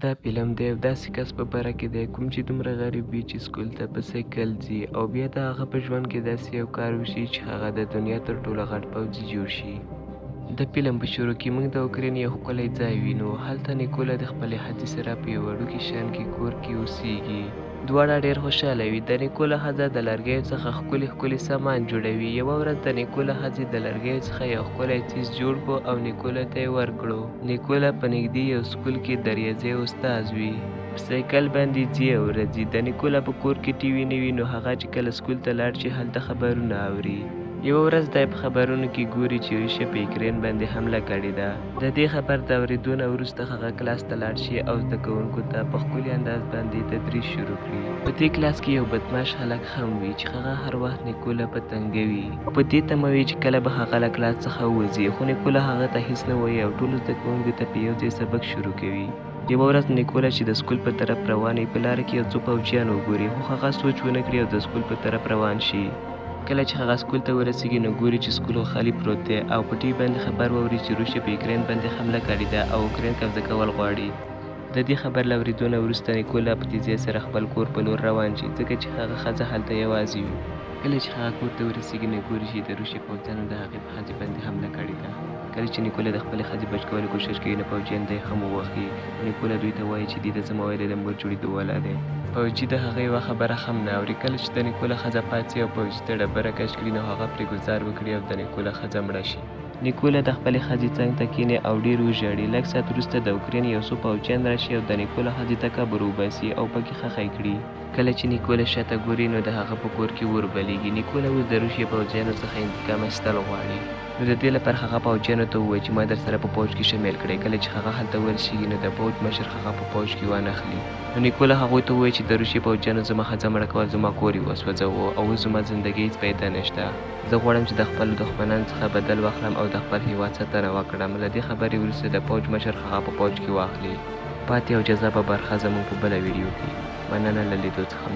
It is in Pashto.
دا فلم د یو داسې کس په باره کې دی کوم چې دومره غریب وي چې سکول ته په سایکل ځي او بیا د هغه په ژوند کې داسې یو کار وشي چې هغه د دنیا تر ټولو غټ پوځي جوړ شي. د فلم په شروع کې موږ د اوکراین یو ښکلی ځای وینو. هلته نیکولا د خپلې ښځې سره په یو وړوکي شان کې کور کې اوسېږي. دواړه ډېر خوشحاله وي. د نیکولا ښځه د لرګیو څخه ښکلي سامان جوړوي. یوه ورځ د نیکولا ښځې د لرګیو څخه یو ښکلی څیز جوړ کړو او نیکولا ته یې ورکړو. نیکولا په نږدې یو سکول کې د ریاضي استاد وي. په سایکل باندې ځي او راځي. د نیکولا په کور کې ټي وي نه وي، نو هغه چې کله سکول ته لاړ شي هلته خبرونه اوري. یوه ورځ دی په خبرونو کې ګوري چې روسیه په یوکرین باندې حمله کړې ده. د دې خبر د اورېدو نه وروسته هغه کلاس ته لاړ شي او زده کوونکو ته په ښکلي انداز باندې تدریس شروع کړي. په دې کلاس کې یو بدمعاش هلک هم وي چې هغه هر وخت نیکولا په تنګوي او په دې تمه وي چې کله به هغه له کلاس څخه ووځي، خو نیکولا هغه ته هیڅ نه وایي او ټولو زده کوونکو ته په یو ځای سبق شروع کوي. یوه ورځ نیکولا چې د سکول په طرف روان وي، په لاره کې یو څو پوځیان وګوري، خو هغه سوچ ونه کړي او د سکول په طرف روان شي. کله چې هغه سکول ته ورسېږي نو ګوري چې سکول خالي پروت دی او په ټي وي باندې خبر واوري چې روسیه په یوکرین باندې حمله کړې ده او یوکرین قبضه کول غواړي. د دې خبر له اورېدو نه وروسته نیکولا په تیزۍ سره خپل کور په لور روان شي، ځکه چې هغه ښځه هلته یوازې وي. کله چې هغه کور ته ورسېږي نو ګوري چې د روسیې پوځیانو د هغې په ښځې باندې حمله کړې ده. کله چې نیکولا د خپلې ښځې بچ کولو کوښښ کوي نو پوځیان دی هم ووهي. نیکولا دوی ته وایي چې دې ته زما ویلی د مور جوړېدو والا دی. پوځي د هغه یوه خبره هم نه اوري. کله چې د نیکولا ښځه پاڅي او پوځي ته ډبره کش کړي نو هغه پرې ګزار وکړي او د نیکولا ښځه مړه شي. نیکولا د خپلې ښځې څنګ ته کښېني او ډېر وژاړي. لږ ساعت وروسته د اوکراین یو څو پوځیان راشي او د نیکولا ښځې ته قبر وباسي او پکې ښخی کړي. کله چې نیکولا شاته ګوري نو د هغه په کور کې اور بلیږي. نیکولا اوس د روسیې پوځیانو څخه انتقام اخیستل غواړي. نو د دې لپاره هغه پوځیانو ته ووایي چې ما درسره په پوځ کې شامل کړئ. کله چې هغه هلته ورسېږي نو د پوځ مشر هغه په پوځ کې وانخلي. نو نیکولا هغوی ته ووایي چې د روسیې پوځیانو زما ښځه مړه کول، زما کور یې وسوځاوه او اوس زما زندګۍ هېڅ پیدا نشته. زه غواړم چې د خپلو دښمنانو څخه بدل واخلم او د خپل هېواد ساتنه وکړم. له دې خبرې وروسته د پوځ مشر هغه په پوځ کې واخلي. پاتې او جذابه برخه زموږ په بله ویډیو کې. مننه له لیدو څخه.